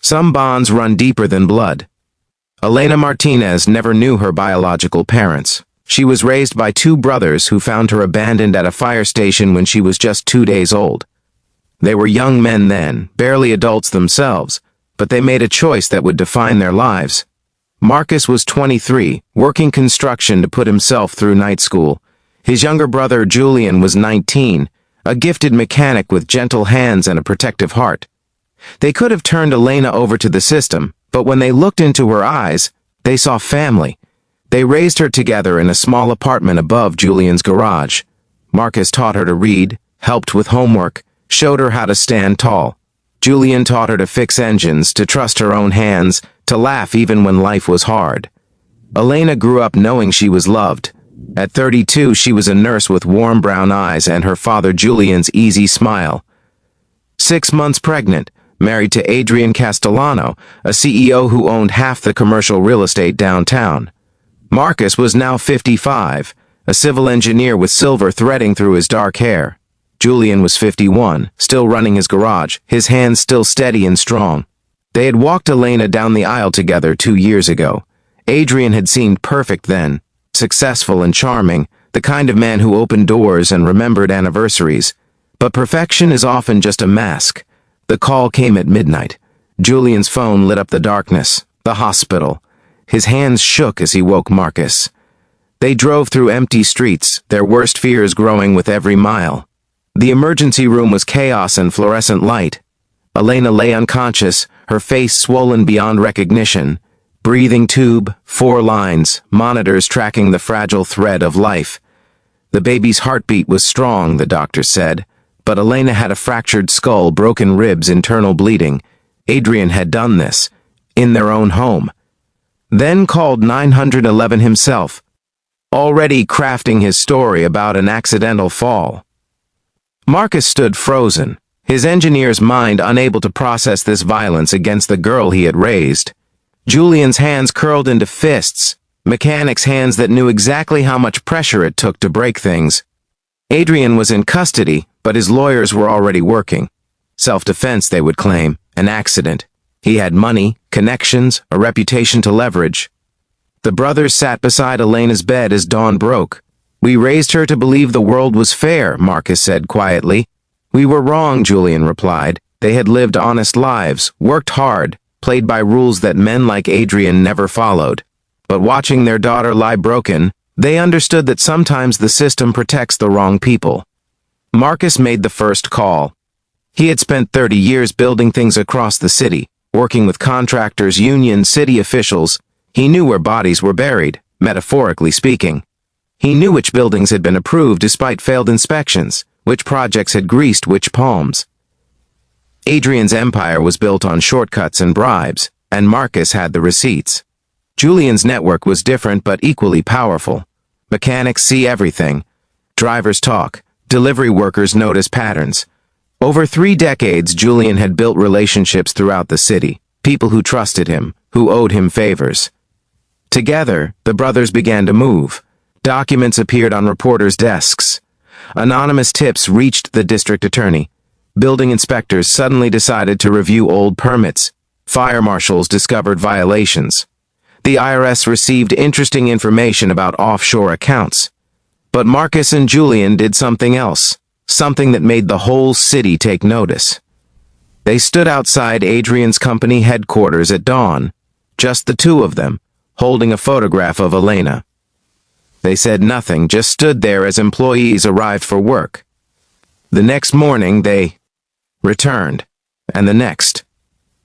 Some bonds run deeper than blood. Elena Martinez never knew her biological parents. She was raised by two brothers who found her abandoned at a fire station when she was just 2 days old. They were young men then, barely adults themselves, but they made a choice that would define their lives. Marcus was 23, working construction to put himself through night school. His younger brother Julian was 19, a gifted mechanic with gentle hands and a protective heart. They could have turned Elena over to the system, but when they looked into her eyes, they saw family. They raised her together in a small apartment above Julian's garage. Marcus taught her to read, helped with homework, showed her how to stand tall. Julian taught her to fix engines, to trust her own hands, to laugh even when life was hard. Elena grew up knowing she was loved. At 32, she was a nurse with warm brown eyes and her father Julian's easy smile. 6 months pregnant, married to Adrian Castellano, a CEO who owned half the commercial real estate downtown. Marcus was now 55, a civil engineer with silver threading through his dark hair. Julian was 51, still running his garage, his hands still steady and strong. They had walked Elena down the aisle together 2 years ago. Adrian had seemed perfect then, successful and charming, the kind of man who opened doors and remembered anniversaries. But perfection is often just a mask. The call came at midnight. Julian's phone lit up the darkness. The hospital. His hands shook as he woke Marcus. They drove through empty streets, their worst fears growing with every mile. The emergency room was chaos and fluorescent light. Elena lay unconscious, her face swollen beyond recognition. Breathing tube, 4 lines, monitors tracking the fragile thread of life. The baby's heartbeat was strong, the doctor said, but Elena had a fractured skull, broken ribs, internal bleeding. Adrian had done this, in their own home. Then called 911 himself, already crafting his story about an accidental fall. Marcus stood frozen, his engineer's mind unable to process this violence against the girl he had raised. Julian's hands curled into fists, mechanic's hands that knew exactly how much pressure it took to break things. Adrian was in custody, but his lawyers were already working. Self-defense, they would claim, an accident. He had money, connections, a reputation to leverage. The brothers sat beside Elena's bed as dawn broke. "We raised her to believe the world was fair," Marcus said quietly. "We were wrong," Julian replied. They had lived honest lives, worked hard, played by rules that men like Adrian never followed. But watching their daughter lie broken, they understood that sometimes the system protects the wrong people. Marcus made the first call. He had spent 30 years building things across the city, working with contractors, unions, city officials. He knew where bodies were buried, metaphorically speaking. He knew which buildings had been approved despite failed inspections, which projects had greased which palms. Adrian's empire was built on shortcuts and bribes, and Marcus had the receipts. Julian's network was different but equally powerful. Mechanics see everything. Drivers talk. Delivery workers notice patterns. Over 3 decades, Julian had built relationships throughout the city, people who trusted him, who owed him favors. Together, the brothers began to move. Documents appeared on reporters' desks. Anonymous tips reached the district attorney. Building inspectors suddenly decided to review old permits. Fire marshals discovered violations. The IRS received interesting information about offshore accounts. But Marcus and Julian did something else, something that made the whole city take notice. They stood outside Adrian's company headquarters at dawn, just the two of them, holding a photograph of Elena. They said nothing, just stood there as employees arrived for work. The next morning, they returned, and the next.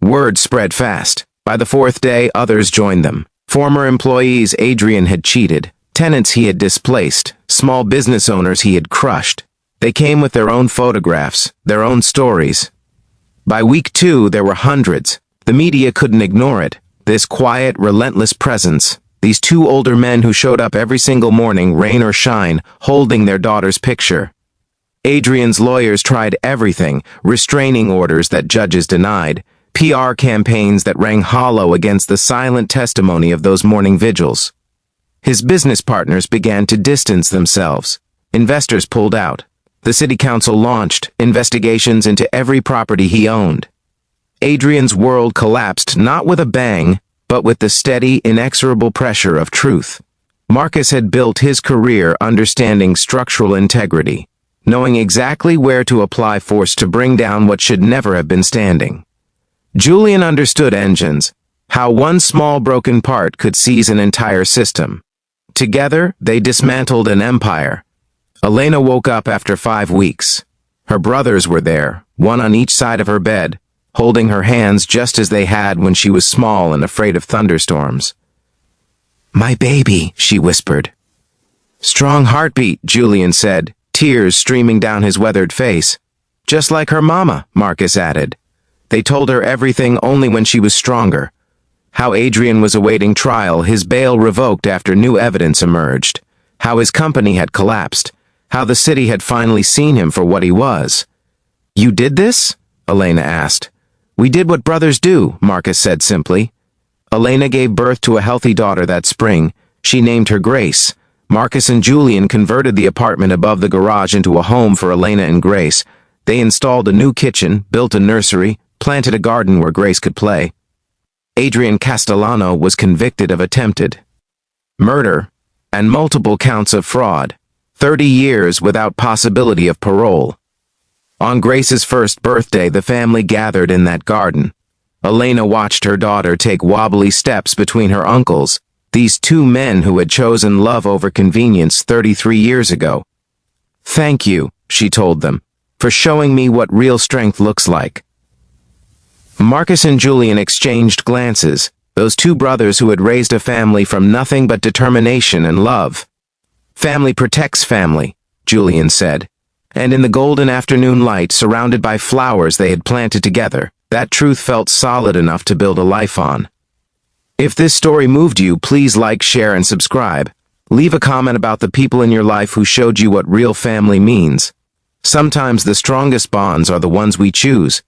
Word spread fast. By the 4th day, others joined them. Former employees Adrian had cheated, tenants he had displaced, small business owners he had crushed. They came with their own photographs, their own stories. By week 2, there were hundreds. The media couldn't ignore it. This quiet, relentless presence. These 2 older men who showed up every single morning, rain or shine, holding their daughter's picture. Adrian's lawyers tried everything, restraining orders that judges denied, PR campaigns that rang hollow against the silent testimony of those morning vigils. His business partners began to distance themselves. Investors pulled out. The city council launched investigations into every property he owned. Adrian's world collapsed not with a bang, but with the steady, inexorable pressure of truth. Marcus had built his career understanding structural integrity, knowing exactly where to apply force to bring down what should never have been standing. Julian understood engines, how one small broken part could seize an entire system. Together, they dismantled an empire. Elena woke up after 5 weeks. Her brothers were there, one on each side of her bed, holding her hands just as they had when she was small and afraid of thunderstorms. "My baby," she whispered. "Strong heartbeat," Julian said, tears streaming down his weathered face. "Just like her mama," Marcus added. They told her everything only when she was stronger. How Adrian was awaiting trial, his bail revoked after new evidence emerged. How his company had collapsed. How the city had finally seen him for what he was. "You did this?" Elena asked. "We did what brothers do," Marcus said simply. Elena gave birth to a healthy daughter that spring. She named her Grace. Marcus and Julian converted the apartment above the garage into a home for Elena and Grace. They installed a new kitchen, built a nursery, planted a garden where Grace could play. Adrian Castellano was convicted of attempted murder and multiple counts of fraud, 30 years without possibility of parole. On Grace's first birthday, the family gathered in that garden. Elena watched her daughter take wobbly steps between her uncles, these two men who had chosen love over convenience 33 years ago. "Thank you," she told them, "for showing me what real strength looks like." Marcus and Julian exchanged glances, those two brothers who had raised a family from nothing but determination and love. "Family protects family," Julian said. And in the golden afternoon light, surrounded by flowers they had planted together, that truth felt solid enough to build a life on. If this story moved you, please like, share, and subscribe. Leave a comment about the people in your life who showed you what real family means. Sometimes the strongest bonds are the ones we choose.